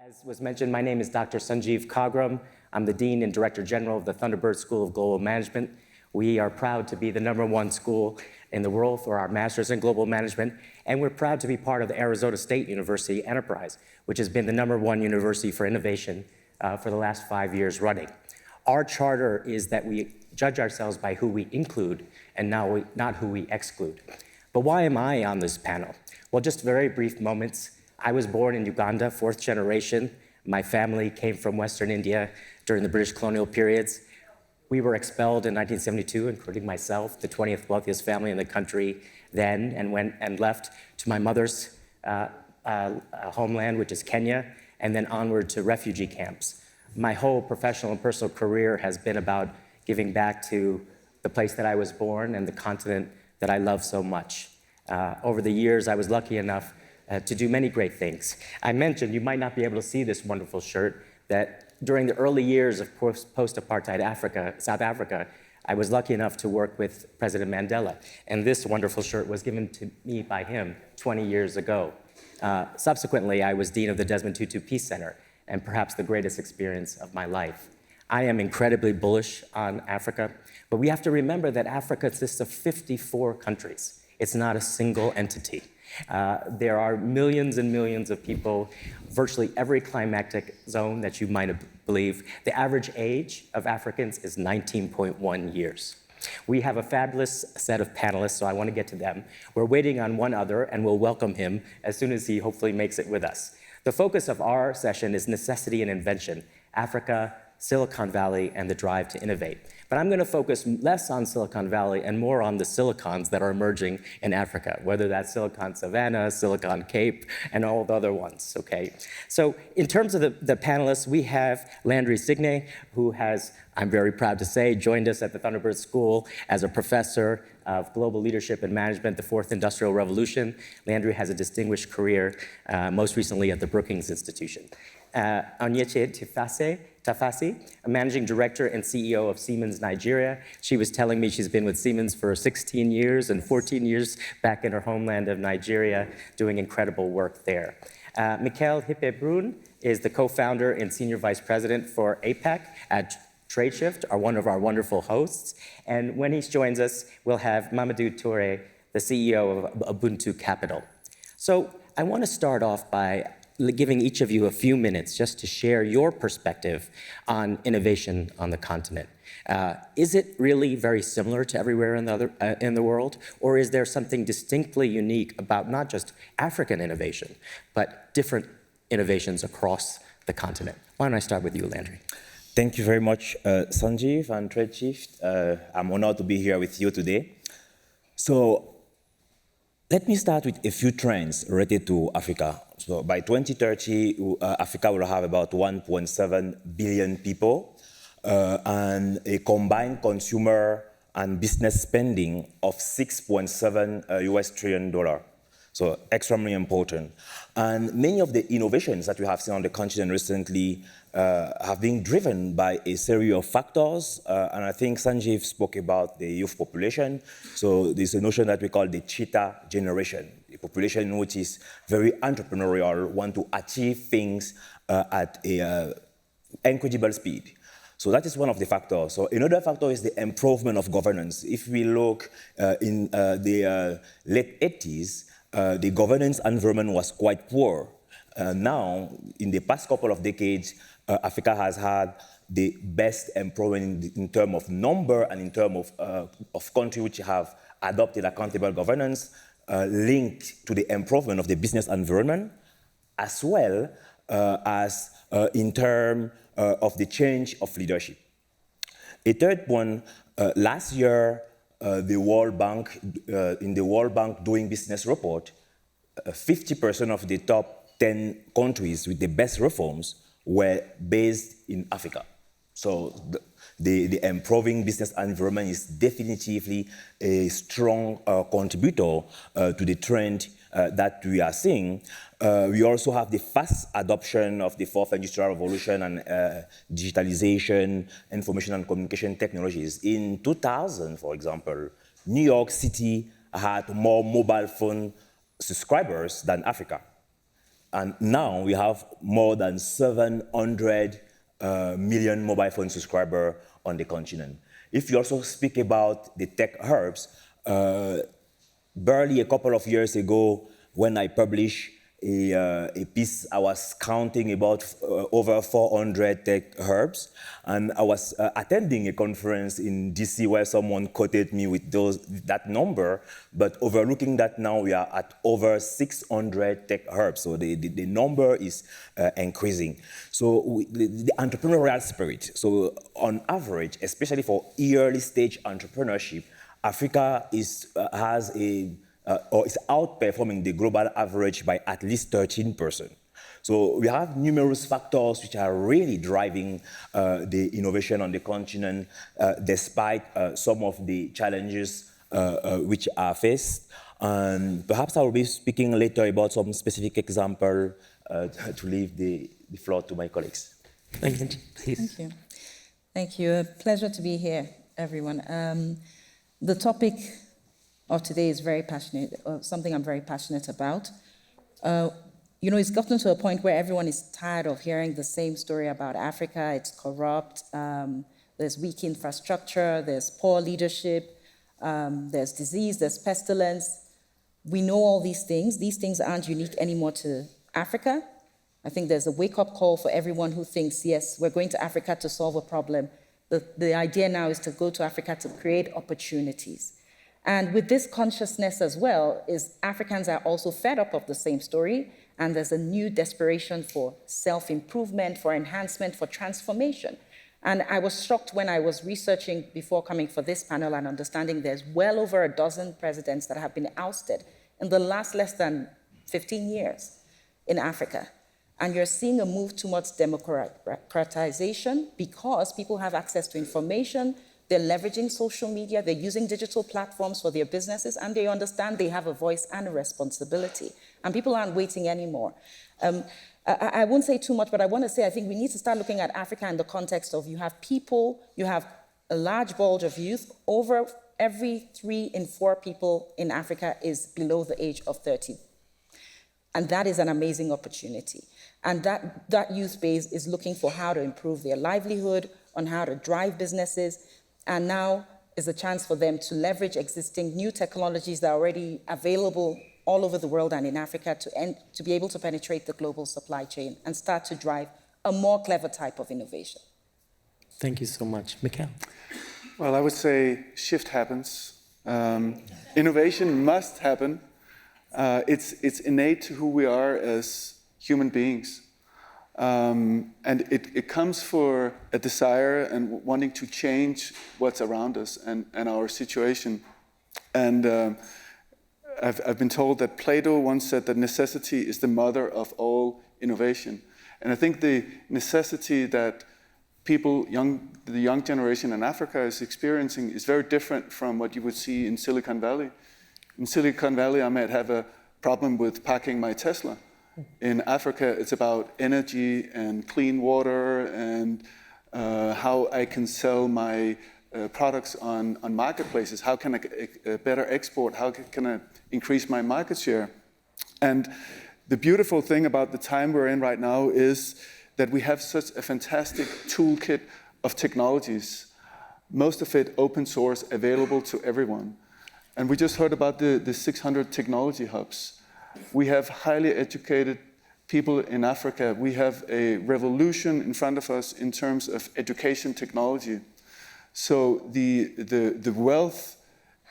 As was mentioned, my name is Dr. Sanjeev Khagram. I'm the Dean and Director General of the Thunderbird School of Global Management. We are proud to be the #1 school in the world for our Masters in Global Management, and we're proud to be part of the Arizona State University Enterprise, which has been the #1 university for innovation for the last 5 years running. Our charter is that we judge ourselves by who we include and not who we exclude. But why am I on this panel? Well, just very brief moments. I was born in Uganda, 4th generation. My family came from Western India during the British colonial periods. We were expelled in 1972, including myself, the 20th wealthiest family in the country then, and left to my mother's homeland, which is Kenya, and then onward to refugee camps. My whole professional and personal career has been about giving back to the place that I was born and the continent that I love so much. Over the years, I was lucky enough to do many great things. I mentioned, you might not be able to see this wonderful shirt, that during the early years of post-apartheid South Africa, I was lucky enough to work with President Mandela. And this wonderful shirt was given to me by him 20 years ago. Subsequently, I was Dean of the Desmond Tutu Peace Center, and perhaps the greatest experience of my life. I am incredibly bullish on Africa, but we have to remember that Africa consists of 54 countries. It's not a single entity. There are millions and millions of people, virtually every climatic zone that you might believe. The average age of Africans is 19.1 years. We have a fabulous set of panelists, so I want to get to them. We're waiting on one other, and we'll welcome him as soon as he hopefully makes it with us. The focus of our session is necessity and invention, Africa, Silicon Valley, and the drive to innovate. But I'm going to focus less on Silicon Valley and more on the silicons that are emerging in Africa, whether that's Silicon Savannah, Silicon Cape, and all the other ones, okay? So in terms of the panelists, we have Landry Signe, who has, I'm very proud to say, joined us at the Thunderbird School as a professor of global leadership and management, the 4th Industrial Revolution. Landry has a distinguished career, most recently at the Brookings Institution. Onyeche Tafasi, a managing director and CEO of Siemens Nigeria. She was telling me she's been with Siemens for 16 years and 14 years back in her homeland of Nigeria, doing incredible work there. Mikkel Hippe-Brun is the co-founder and senior vice president for APAC at TradeShift, one of our wonderful hosts. And when he joins us, we'll have Mamadou Touré, the CEO of Ubuntu Capital. So I want to start off by giving each of you a few minutes just to share your perspective on innovation on the continent. Is it really very similar to everywhere in the world, or is there something distinctly unique about not just African innovation, but different innovations across the continent? Why don't I start with you, Landry? Thank you very much, Sanjeev and TradeShift. I'm honored to be here with you today. So let me start with a few trends related to Africa. So by 2030, Africa will have about 1.7 billion people and a combined consumer and business spending of $6.7 trillion. So extremely important. And many of the innovations that we have seen on the continent recently have been driven by a series of factors. And I think Sanjeev spoke about the youth population. So there's a notion that we call the cheetah generation, a population which is very entrepreneurial, want to achieve things at an incredible speed. So that is one of the factors. So another factor is the improvement of governance. If we look in the late 80s, the governance environment was quite poor. Now, in the past couple of decades, Africa has had the best improvement in terms of number and in terms of countries which have adopted accountable governance linked to the improvement of the business environment, as well as in terms of the change of leadership. A third one, last year, the World Bank, in the World Bank Doing Business report, 50% of the top 10 countries with the best reforms were based in Africa. So the improving business environment is definitively a strong contributor to the trend that we are seeing. We also have the fast adoption of the 4th Industrial Revolution and digitalization, information and communication technologies. In 2000, for example, New York City had more mobile phone subscribers than Africa. And now we have more than 700 million mobile phone subscribers on the continent. If you also speak about the tech hubs, barely a couple of years ago, when I published a piece, I was counting about over 400 tech hubs, and I was attending a conference in DC where someone quoted me with that number, but overlooking that now we are at over 600 tech hubs, so the number is increasing. So the entrepreneurial spirit, so on average, especially for early stage entrepreneurship, Africa is outperforming the global average by at least 13%. So we have numerous factors which are really driving the innovation on the continent, despite some of the challenges which are faced. And perhaps I will be speaking later about some specific example to leave the floor to my colleagues. Thank you, please. Thank you. Thank you. A pleasure to be here, everyone. The topic of today is very passionate, something I'm very passionate about. It's gotten to a point where everyone is tired of hearing the same story about Africa. It's corrupt, there's weak infrastructure, there's poor leadership, there's disease, there's pestilence. We know all these things. These things aren't unique anymore to Africa. I think there's a wake-up call for everyone who thinks, yes, we're going to Africa to solve a problem. The idea now is to go to Africa to create opportunities. And with this consciousness as well, is Africans are also fed up of the same story, and there's a new desperation for self-improvement, for enhancement, for transformation. And I was shocked when I was researching before coming for this panel and understanding there's well over a dozen presidents that have been ousted in the last less than 15 years in Africa. And you're seeing a move towards democratization because people have access to information, they're leveraging social media, they're using digital platforms for their businesses, and they understand they have a voice and a responsibility. And people aren't waiting anymore. I won't say too much, but I want to say I think we need to start looking at Africa in the context of you have people, you have a large bulge of youth. Over every 3 in 4 people in Africa is below the age of 30. And that is an amazing opportunity. And that youth base is looking for how to improve their livelihood, on how to drive businesses. And now is a chance for them to leverage existing new technologies that are already available all over the world and in Africa to be able to penetrate the global supply chain and start to drive a more clever type of innovation. Thank you so much. Mikhail? Well, I would say shift happens. Innovation must happen. It's innate to who we are as human beings. And it comes for a desire and wanting to change what's around us and our situation. And I've been told that Plato once said that necessity is the mother of all innovation. And I think the necessity that the young generation in Africa is experiencing is very different from what you would see in Silicon Valley. In Silicon Valley, I might have a problem with parking my Tesla. In Africa, it's about energy and clean water and how I can sell my products on marketplaces. How can I better export? How can I increase my market share? And the beautiful thing about the time we're in right now is that we have such a fantastic toolkit of technologies, most of it open source, available to everyone. And we just heard about the 600 technology hubs. We have highly educated people in Africa. We have a revolution in front of us in terms of education technology. So the wealth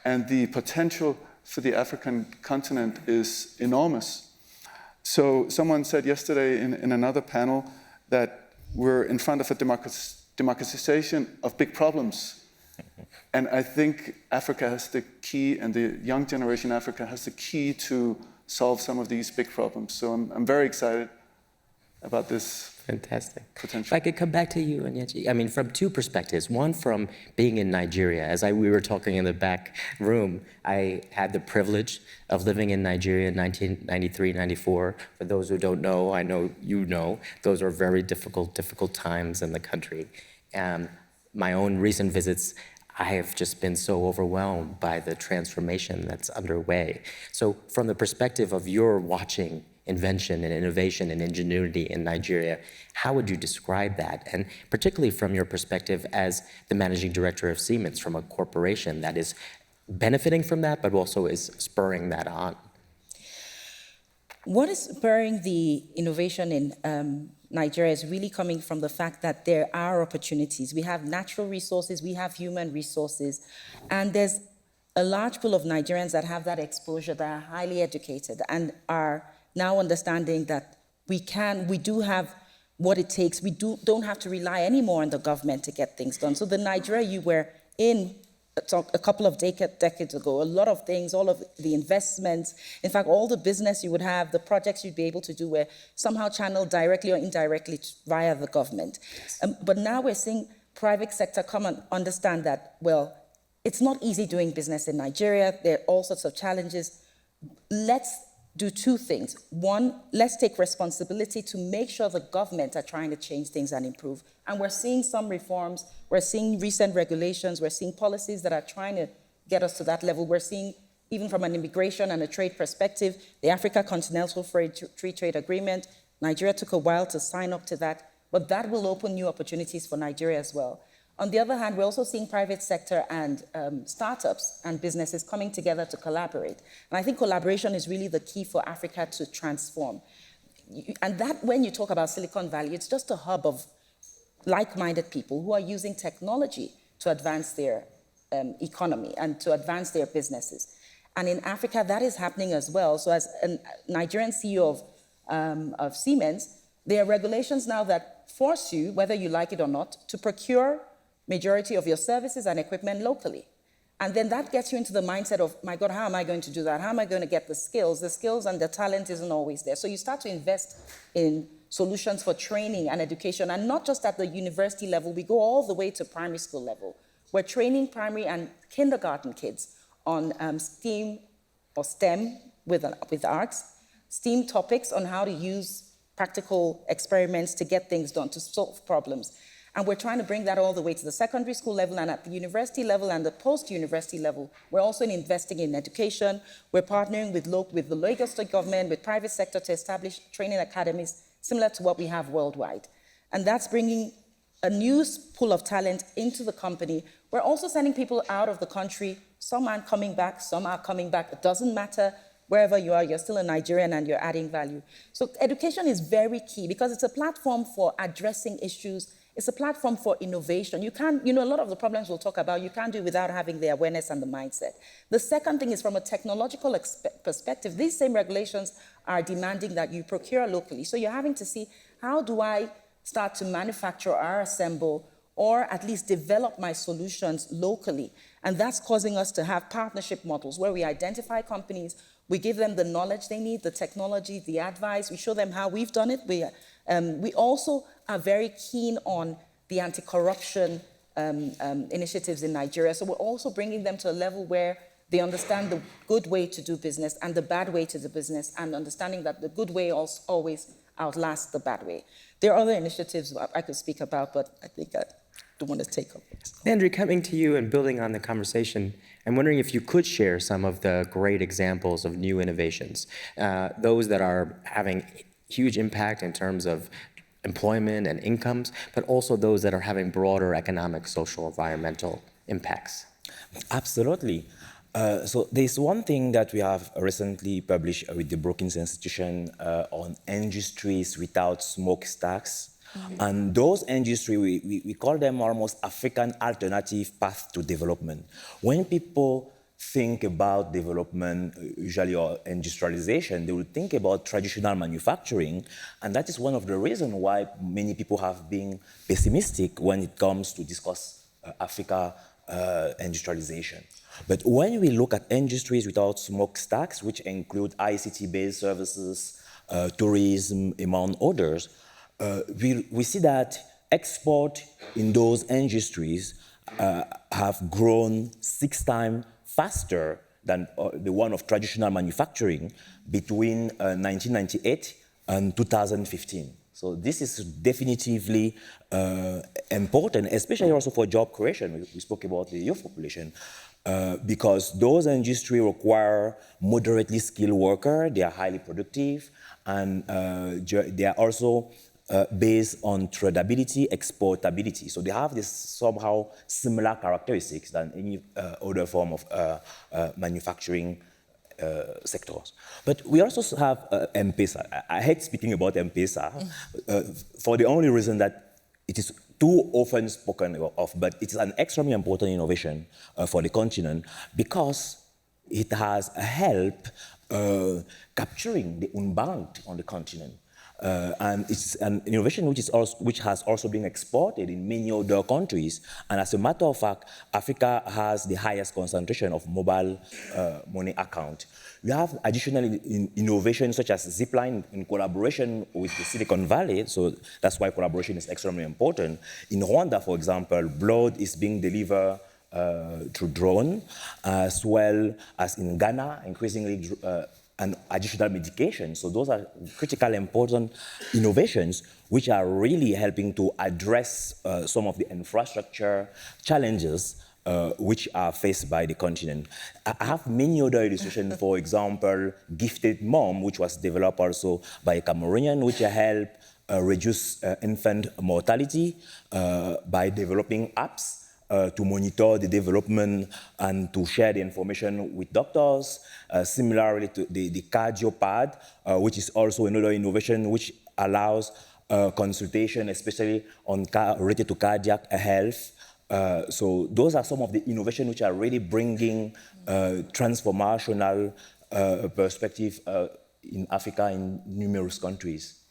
and the potential for the African continent is enormous. So someone said yesterday in another panel that we're in front of a democratization of big problems. And I think Africa has the key, and the young generation in Africa has the key to solve some of these big problems. So I'm very excited about this. Fantastic. Potential. If I could come back to you, Onyechi. I mean, from 2 perspectives. One, from being in Nigeria. As we were talking in the back room, I had the privilege of living in Nigeria in 1993, 94. For those who don't know, I know you know, those are very difficult times in the country. My own recent visits, I have just been so overwhelmed by the transformation that's underway. So from the perspective of you're watching invention and innovation and ingenuity in Nigeria. How would you describe that? And particularly from your perspective as the managing director of Siemens, from a corporation that is benefiting from that, but also is spurring that on. What is spurring the innovation in Nigeria is really coming from the fact that there are opportunities. We have natural resources, we have human resources, and there's a large pool of Nigerians that have that exposure, that are highly educated and are now understanding that we do have what it takes. We don't have to rely anymore on the government to get things done. So the Nigeria you were in a couple of decades ago, a lot of things, all of the investments, in fact, all the business you would have, the projects you'd be able to do were somehow channeled directly or indirectly via the government. But now we're seeing private sector come and understand that, well, it's not easy doing business in Nigeria. There are all sorts of challenges. Let's do two things. One, let's take responsibility to make sure the government are trying to change things and improve. And we're seeing some reforms. We're seeing recent regulations. We're seeing policies that are trying to get us to that level. We're seeing, even from an immigration and a trade perspective, the Africa Continental Free Trade Agreement. Nigeria took a while to sign up to that, but that will open new opportunities for Nigeria as well. On the other hand, we're also seeing private sector and startups and businesses coming together to collaborate. And I think collaboration is really the key for Africa to transform. And that, when you talk about Silicon Valley, it's just a hub of like-minded people who are using technology to advance their economy and to advance their businesses. And in Africa, that is happening as well. So as a Nigerian CEO of Siemens, there are regulations now that force you, whether you like it or not, to procure majority of your services and equipment locally. And then that gets you into the mindset of, my God, how am I going to do that? How am I going to get the skills? The skills and the talent isn't always there. So you start to invest in solutions for training and education, and not just at the university level. We go all the way to primary school level. We're training primary and kindergarten kids on STEAM or STEM with arts, STEAM topics on how to use practical experiments to get things done, to solve problems. And we're trying to bring that all the way to the secondary school level, and at the university level and the post-university level. We're also investing in education. We're partnering with the Lagos State government, with private sector to establish training academies similar to what we have worldwide. And that's bringing a new pool of talent into the company. We're also sending people out of the country. Some aren't coming back, some are coming back. It doesn't matter. Wherever you are, you're still a Nigerian and you're adding value. So education is very key because it's a platform for addressing issues. It's a platform for innovation. You can't, a lot of the problems we'll talk about, you can't do without having the awareness and the mindset. The second thing is, from a technological perspective, these same regulations are demanding that you procure locally. So you're having to see, how do I start to manufacture or assemble or at least develop my solutions locally? And that's causing us to have partnership models where we identify companies, we give them the knowledge they need, the technology, the advice, we show them how we've done it. We also are very keen on the anti-corruption initiatives in Nigeria. So we're also bringing them to a level where they understand the good way to do business and the bad way to do business, and understanding that the good way always outlasts the bad way. There are other initiatives I could speak about, but I think I don't want to take up. Landry, coming to you and building on the conversation, I'm wondering if you could share some of the great examples of new innovations, those that are having huge impact in terms of employment and incomes, but also those that are having broader economic, social, environmental impacts. Absolutely. So there's one thing that we have recently published with the Brookings institution on industries without smokestacks. Mm-hmm. And those industries, we call them almost African alternative path to development. When people think about development, usually, or industrialization, they will think about traditional manufacturing, and that is one of the reasons why many people have been pessimistic when it comes to discuss Africa industrialization. But when we look at industries without smokestacks, which include ICT-based services, tourism, among others, we see that export in those industries have grown 6 times faster than the one of traditional manufacturing between 1998 and 2015. So this is definitively important, especially also for job creation. We spoke about the youth population, because those industries require moderately skilled workers. They are highly productive, and they are also based on tradability, exportability. So they have this somehow similar characteristics than any other form of manufacturing sectors. But we also have M-Pesa. I hate speaking about M-Pesa for the only reason that it is too often spoken of, but it is an extremely important innovation for the continent because it has helped capturing the unbanked on the continent. And it's an innovation which has also been exported in many other countries. And as a matter of fact, Africa has the highest concentration of mobile money account. We have additional innovations such as Zipline in collaboration with the Silicon Valley, so that's why collaboration is extremely important. In Rwanda, for example, blood is being delivered through drone, as well as in Ghana, increasingly and additional medication. So those are critical, important innovations which are really helping to address some of the infrastructure challenges which are faced by the continent. I have many other illustrations, for example, Gifted Mom, which was developed also by a Cameroonian, which help reduce infant mortality by developing apps to monitor the development and to share the information with doctors. Similarly to the cardiopad, which is also another innovation which allows consultation, especially on related to cardiac health. So those are some of the innovations which are really bringing transformational perspective in Africa in numerous countries.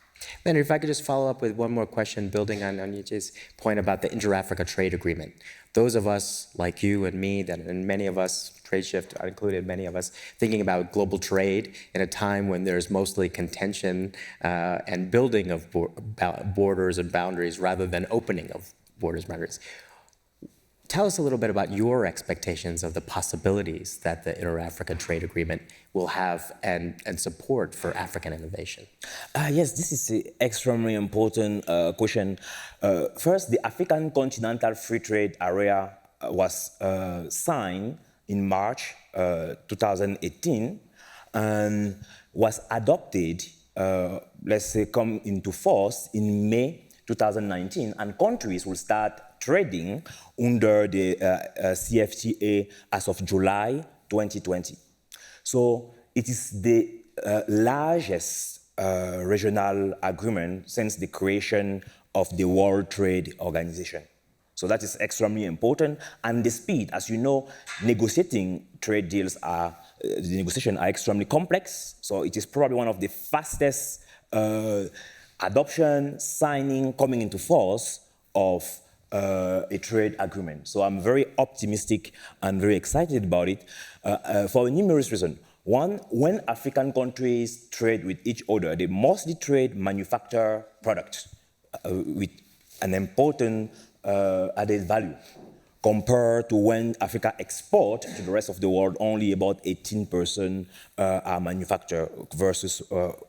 Landry, if I could just follow up with one more question, building on Onyinye's point about the Inter-Africa Trade Agreement. Those of us like you and me, and many of us, TradeShift included, many of us, thinking about global trade in a time when there's mostly contention and building of borders and boundaries rather than opening of borders and boundaries. Tell us a little bit about your expectations of the possibilities that the Inter-Africa Trade Agreement will have and support for African innovation. Yes, this is an extremely important question. First, the African Continental Free Trade Area was signed in March 2018 and was adopted, let's say, come into force in May 2019, and countries will start trading under the CFTA as of July 2020. So it is the largest regional agreement since the creation of the World Trade Organization. So that is extremely important. And the speed, as you know, negotiating trade deals the negotiations are extremely complex. So it is probably one of the fastest adoption, signing, coming into force of a trade agreement. So I'm very optimistic and very excited about it for numerous reasons. One, when African countries trade with each other, they mostly trade manufactured products with an important added value compared to when Africa exports to the rest of the world, only about 18% are manufactured versus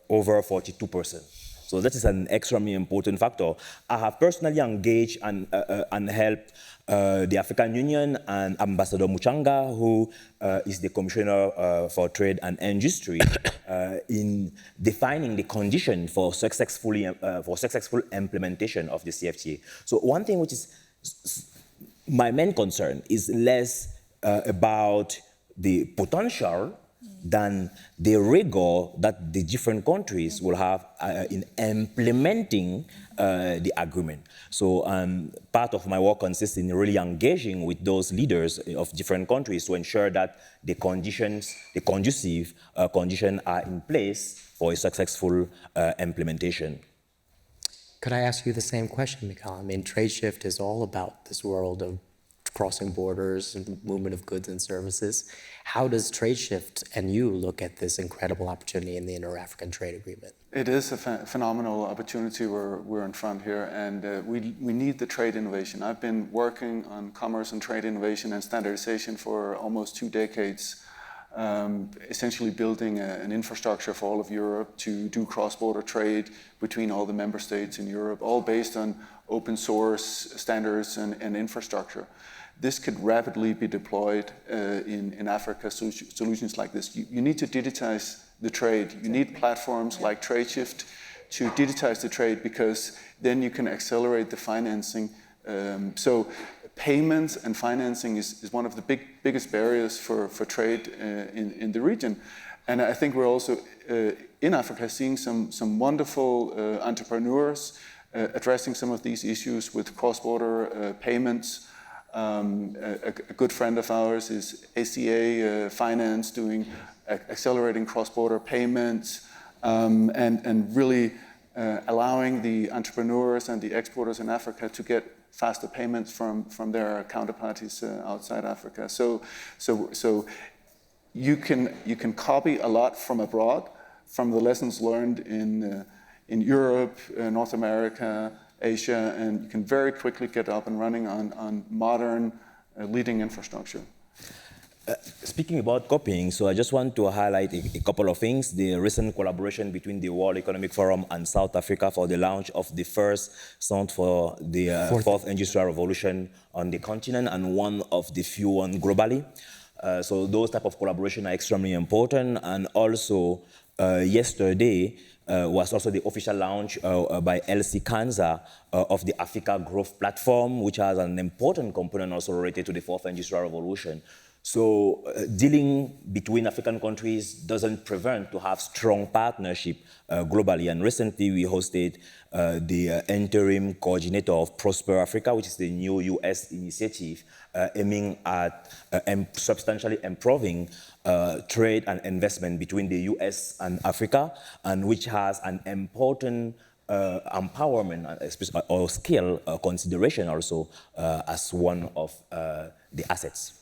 over 42%. So that is an extremely important factor. I have personally engaged and helped the African Union and Ambassador Muchanga, who is the Commissioner for Trade and Industry, in defining the condition for successful implementation of the CFTA. So one thing which is my main concern is less about the potential than the rigor that the different countries will have in implementing the agreement. So part of my work consists in really engaging with those leaders of different countries to ensure that the conditions, the conducive conditions are in place for a successful implementation. Could I ask you the same question, Mikhail? I mean, TradeShift is all about this world of crossing borders and movement of goods and services. How does TradeShift and you look at this incredible opportunity in the Inter-African Trade Agreement? It is a phenomenal opportunity we're in front here, and we need the trade innovation. I've been working on commerce and trade innovation and standardization for almost 2 decades, essentially building an infrastructure for all of Europe to do cross-border trade between all the member states in Europe, all based on open source standards and infrastructure. This could rapidly be deployed in Africa, solutions like this. You need to digitize the trade. You need platforms like TradeShift to digitize the trade, because then you can accelerate the financing. So payments and financing is one of the biggest barriers for trade in the region. And I think we're also in Africa seeing some wonderful entrepreneurs addressing some of these issues with cross-border payments. A good friend of ours is ACA Finance, doing accelerating cross-border payments, and really allowing the entrepreneurs and the exporters in Africa to get faster payments from their counterparties outside Africa. So you can copy a lot from abroad, from the lessons learned in Europe, North America, Asia, and you can very quickly get up and running on modern leading infrastructure. Speaking about copying, so I just want to highlight a couple of things. The recent collaboration between the World Economic Forum and South Africa for the launch of the first Center for the Fourth Industrial Revolution on the continent, and one of the few one globally. So those type of collaboration are extremely important. And also yesterday was also the official launch by LC Kanza of the Africa Growth Platform, which has an important component also related to the Fourth Industrial Revolution. So dealing between African countries doesn't prevent to have strong partnership globally. And recently we hosted the interim coordinator of Prosper Africa, which is the new US initiative aiming at substantially improving trade and investment between the US and Africa, and which has an important empowerment or skill consideration also as one of the assets.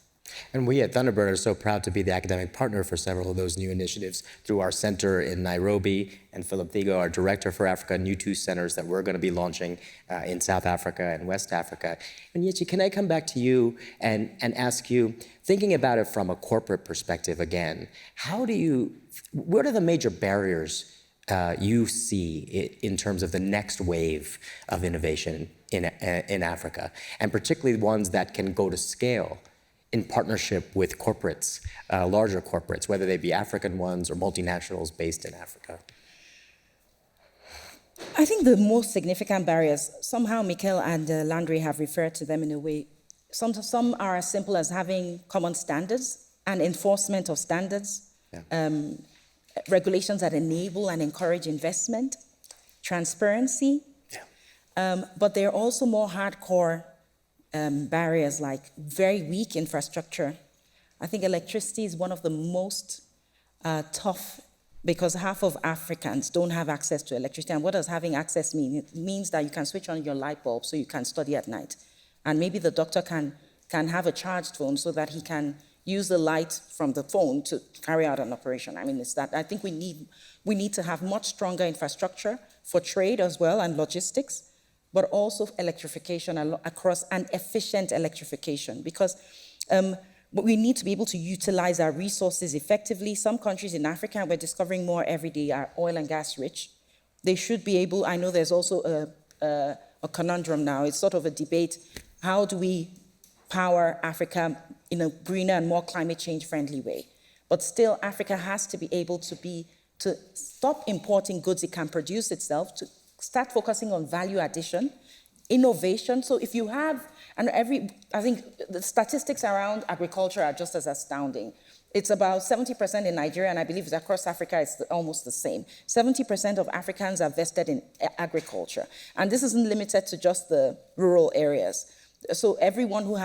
And we at Thunderbird are so proud to be the academic partner for several of those new initiatives through our center in Nairobi, and Philip Thigo, our director for Africa, new two centers that we're going to be launching in South Africa and West Africa. And Yichi, can I come back to you and ask you, thinking about it from a corporate perspective again, what are the major barriers you see in terms of the next wave of innovation in Africa, and particularly ones that can go to scale in partnership with corporates, larger corporates, whether they be African ones or multinationals based in Africa? I think the most significant barriers, somehow Mikhail and Landry have referred to them in a way. Some are as simple as having common standards and enforcement of standards, regulations that enable and encourage investment, transparency, but they're also more hardcore barriers like very weak infrastructure. I think electricity is one of the most tough, because half of Africans don't have access to electricity. And what does having access mean? It means that you can switch on your light bulb so you can study at night. And maybe the doctor can have a charged phone so that he can use the light from the phone to carry out an operation. I mean, it's that. I think we need to have much stronger infrastructure for trade as well and logistics, but also electrification across, and efficient electrification, because we need to be able to utilize our resources effectively. Some countries in Africa, and we're discovering more every day, are oil and gas rich. They should be able, I know there's also a conundrum now, it's sort of a debate, how do we power Africa in a greener and more climate change friendly way? But still, Africa has to be able to stop importing goods it can produce itself, to start focusing on value addition, innovation. So if you have, I think the statistics around agriculture are just as astounding. It's about 70% in Nigeria, and I believe across Africa it's almost the same. 70% of Africans are vested in agriculture. And this isn't limited to just the rural areas. So everyone who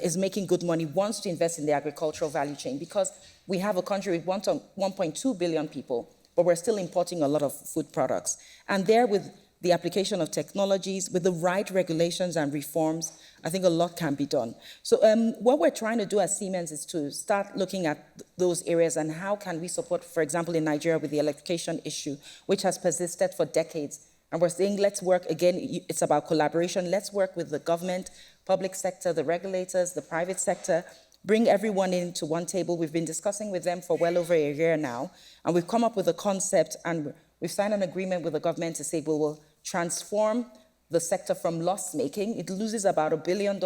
is making good money wants to invest in the agricultural value chain, because we have a country with 1.2 billion people, but we're still importing a lot of food products. And there, with the application of technologies, with the right regulations and reforms, I think a lot can be done. So what we're trying to do as Siemens is to start looking at those areas and how can we support, for example, in Nigeria with the electrification issue, which has persisted for decades. And we're saying, let's work, again, it's about collaboration. Let's work with the government, public sector, the regulators, the private sector, bring everyone into one table. We've been discussing with them for well over a year now, and we've come up with a concept, and we've signed an agreement with the government to say, we'll transform the sector from loss-making. It loses about $1 billion,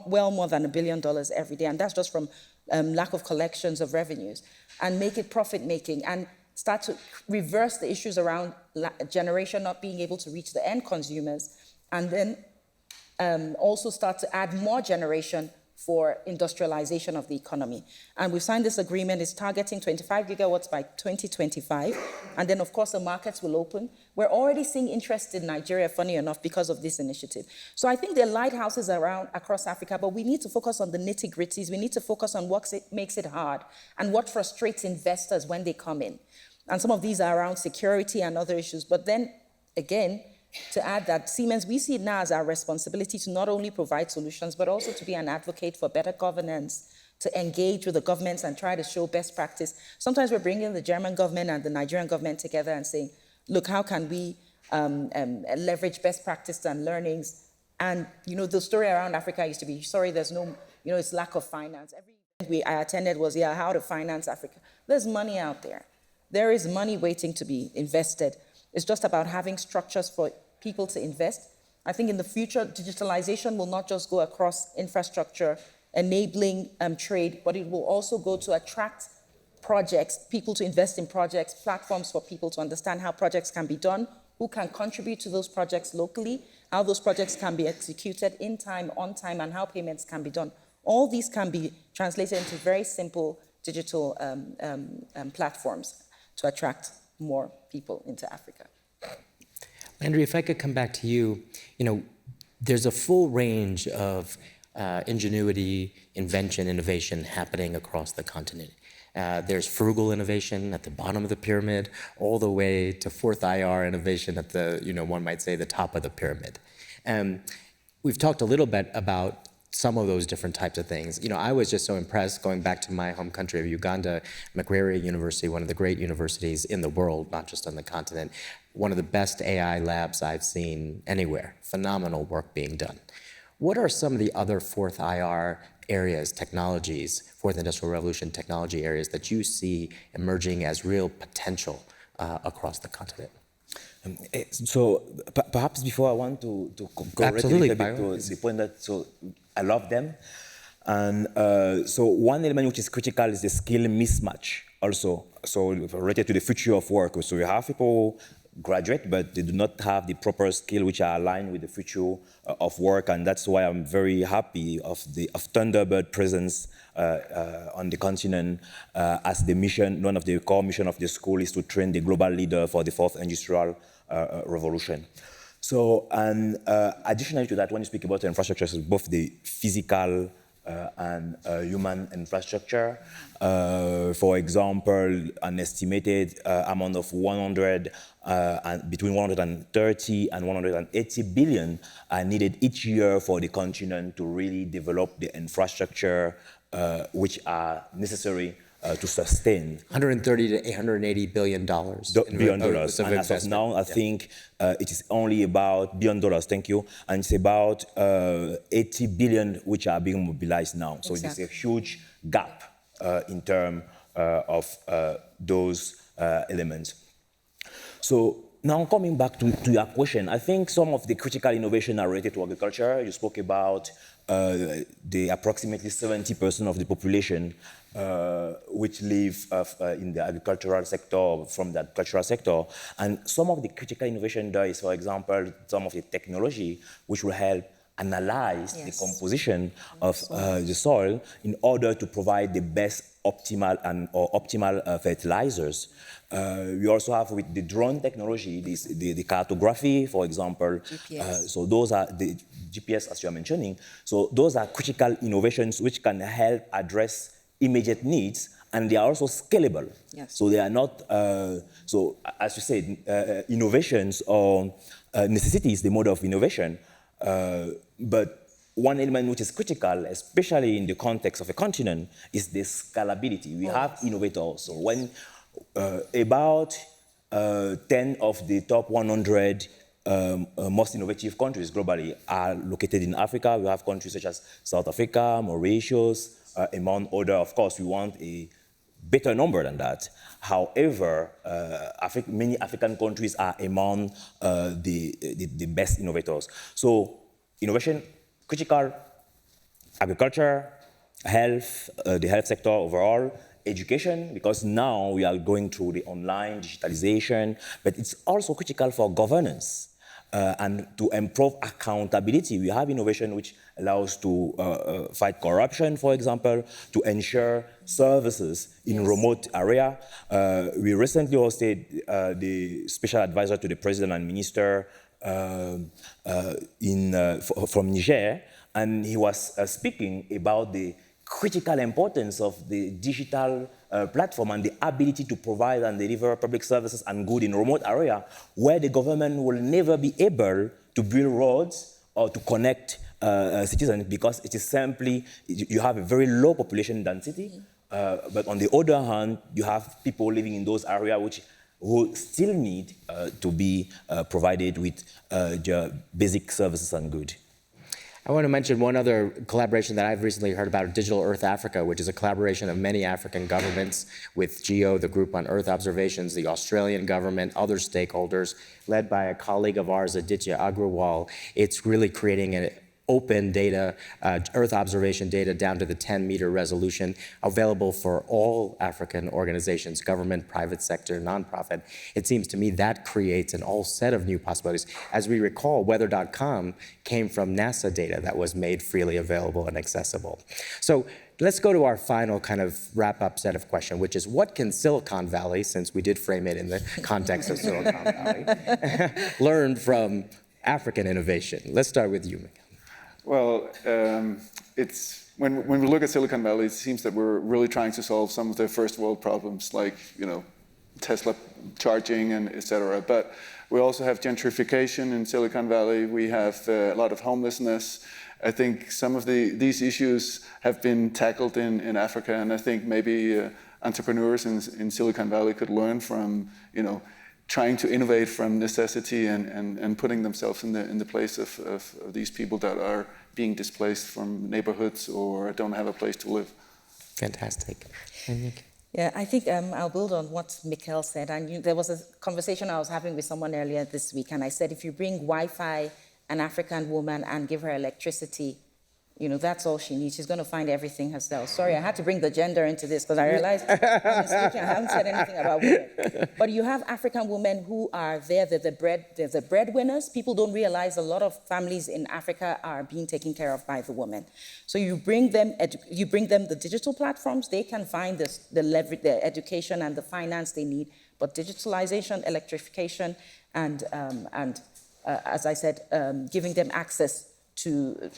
well more than $1 billion every day, and that's just from lack of collections of revenues, and make it profit-making, and start to reverse the issues around generation not being able to reach the end consumers, and then also start to add more generation for industrialization of the economy. And we've signed this agreement. It's targeting 25 gigawatts by 2025. And then, of course, the markets will open. We're already seeing interest in Nigeria, funny enough, because of this initiative. So I think there are lighthouses around across Africa, but we need to focus on the nitty-gritties. We need to focus on what makes it hard and what frustrates investors when they come in. And some of these are around security and other issues. But then, again, to add that Siemens, we see it now as our responsibility to not only provide solutions, but also to be an advocate for better governance, to engage with the governments and try to show best practice. Sometimes we're bringing the German government and the Nigerian government together and saying, look, how can we leverage best practice and learnings? And, the story around Africa used to be, sorry, there's no, it's lack of finance. Every event I attended was, how to finance Africa. There's money out there. There is money waiting to be invested. It's just about having structures for people to invest. I think in the future, digitalization will not just go across infrastructure, enabling trade, but it will also go to attract projects, people to invest in projects, platforms for people to understand how projects can be done, who can contribute to those projects locally, how those projects can be executed in time, on time, and how payments can be done. All these can be translated into very simple digital platforms to attract more people into Africa. Landry, if I could come back to you, there's a full range of ingenuity, invention, innovation happening across the continent. There's frugal innovation at the bottom of the pyramid, all the way to fourth IR innovation at the, one might say, the top of the pyramid. We've talked a little bit about some of those different types of things. I was just so impressed, going back to my home country of Uganda, Makerere University, one of the great universities in the world, not just on the continent, one of the best AI labs I've seen anywhere. Phenomenal work being done. What are some of the other fourth IR areas, technologies, fourth industrial revolution technology areas that you see emerging as real potential across the continent? So perhaps before I want to correct a little bit to the point that I love them. And so one element which is critical is the skill mismatch also. So related to the future of work. So you have people graduate, but they do not have the proper skill which are aligned with the future of work. And that's why I'm very happy of Thunderbird presence on the continent as the mission. One of the core mission of the school is to train the global leader for the fourth industrial revolution. So, and additionally to that, when you speak about infrastructure, so both the physical and human infrastructure. For example, an estimated amount of between 130 and 180 billion are needed each year for the continent to really develop the infrastructure which are necessary to sustain. 130 to 880 billion dollars. Billion dollars. And as of now, I think it is only about billion dollars, thank you. And it's about 80 billion which are being mobilized now. So exactly. It's a huge gap in terms of those elements. So now coming back to your question, I think some of the critical innovation are related to agriculture. You spoke about the approximately 70% of the population which live in the agricultural sector, from the agricultural sector. And some of the critical innovation there is, for example, some of the technology which will help analyze the composition of the soil in order to provide the best optimal fertilizers. We also have with the drone technology, the cartography, for example. GPS. So those are the GPS, as you are mentioning. So those are critical innovations which can help address immediate needs, and they are also scalable. Yes. So they are not, so as you said, innovations or necessities, the mode of innovation. But one element which is critical, especially in the context of a continent, is the scalability. We have innovators. So when about 10 of the top 100 most innovative countries globally are located in Africa. We have countries such as South Africa, Mauritius, among other. Of course, we want a better number than that. However, many African countries are among the best innovators. So innovation, critical, agriculture, health, the health sector overall, education, because now we are going through the online digitalization, but it's also critical for governance and to improve accountability. We have innovation which allows to fight corruption, for example, to ensure services in remote area. We recently hosted the special advisor to the president and minister from Niger, and he was speaking about the critical importance of the digital platform and the ability to provide and deliver public services and good in remote area where the government will never be able to build roads or to connect citizens because it is simply, you have a very low population density, but on the other hand, you have people living in those areas who still need to be provided with their basic services and good. I want to mention one other collaboration that I've recently heard about, Digital Earth Africa, which is a collaboration of many African governments with GEO, the Group on Earth Observations, the Australian government, other stakeholders, led by a colleague of ours, Aditya Agrawal. It's really creating an open data, Earth observation data down to the 10-meter resolution, available for all African organizations, government, private sector, nonprofit. It seems to me that creates an all set of new possibilities. As we recall, weather.com came from NASA data that was made freely available and accessible. So let's go to our final kind of wrap-up set of questions, which is what can Silicon Valley, since we did frame it in the context of Silicon Valley, learn from African innovation? Let's start with you, Miguel. Well, it's when we look at Silicon Valley, it seems that we're really trying to solve some of the first world problems, like Tesla charging and etc. But we also have gentrification in Silicon Valley. We have a lot of homelessness. I think some of these issues have been tackled in Africa, and I think maybe entrepreneurs in Silicon Valley could learn from trying to innovate from necessity and putting themselves in the place of these people that are being displaced from neighborhoods or don't have a place to live. Fantastic. Yeah, I think I'll build on what Mikhail said. And there was a conversation I was having with someone earlier this week, and I said, if you bring Wi-Fi, an African woman, and give her electricity, that's all she needs. She's going to find everything herself. Sorry, I had to bring the gender into this because I realized honestly, I haven't said anything about women. But you have African women who are there. They're the breadwinners. People don't realize a lot of families in Africa are being taken care of by the women. So you bring them the digital platforms. They can find the leverage, the education and the finance they need. But digitalization, electrification, and as I said, giving them access to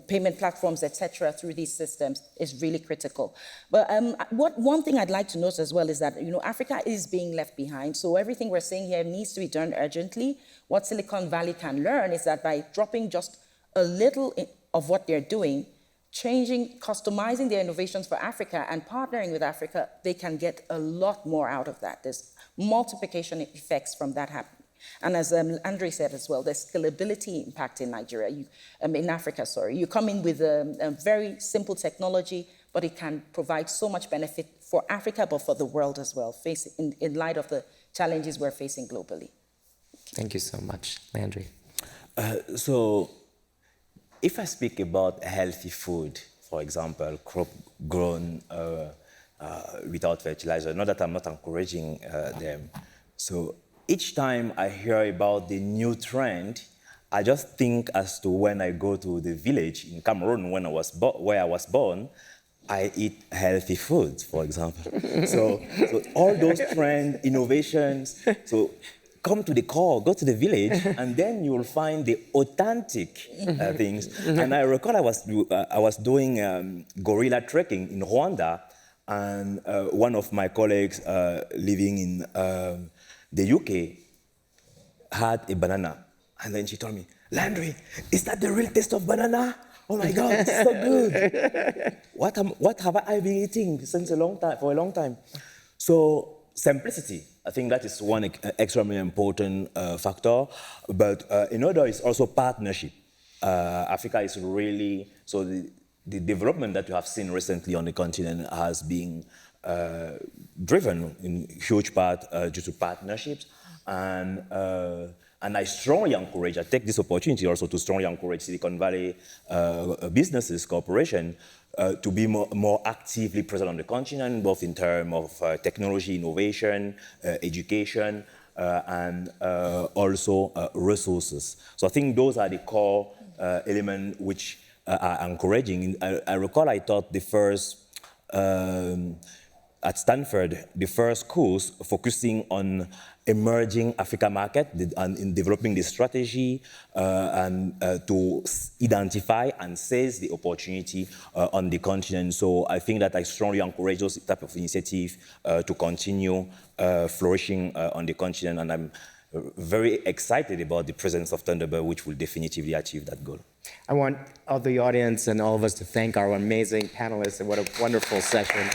payment platforms, etc., through these systems is really critical. But one thing I'd like to note as well is that Africa is being left behind. So everything we're saying here needs to be done urgently. What Silicon Valley can learn is that by dropping just a little of what they're doing, customizing their innovations for Africa and partnering with Africa, they can get a lot more out of that. There's multiplication effects from that happening. And as Landry said as well, there's scalability impact in in Africa, sorry. You come in with a very simple technology, but it can provide so much benefit for Africa, but for the world as well, in light of the challenges we're facing globally. Thank you so much, Landry. So, if I speak about healthy food, for example, crop grown without fertilizer, not that I'm not encouraging them. So, each time I hear about the new trend, I just think as to when I go to the village in Cameroon where I was born, I eat healthy foods, for example. so all those trend innovations, so come to the core, go to the village, and then you will find the authentic things. And I recall I was doing gorilla trekking in Rwanda, and one of my colleagues living in the UK had a banana, and then she told me, Landry, is that the real taste of banana? Oh my God, it's so good. What have I been eating for a long time? So simplicity, I think that is one extremely important factor, but another is also partnership. Africa is really, so the development that you have seen recently on the continent has been driven in huge part due to partnerships, and And I strongly encourage, I take this opportunity also to strongly encourage Silicon Valley businesses, corporations, to be more actively present on the continent, both in terms of technology, innovation, education, and also resources. So I think those are the core elements which are encouraging. I recall I taught the first, at Stanford, the first course focusing on emerging Africa market and in developing the strategy and to identify and seize the opportunity on the continent. So I think that I strongly encourage those type of initiatives to continue flourishing on the continent, and I'm very excited about the presence of Thunderbird, which will definitively achieve that goal. I want all the audience and all of us to thank our amazing panelists, and what a wonderful session.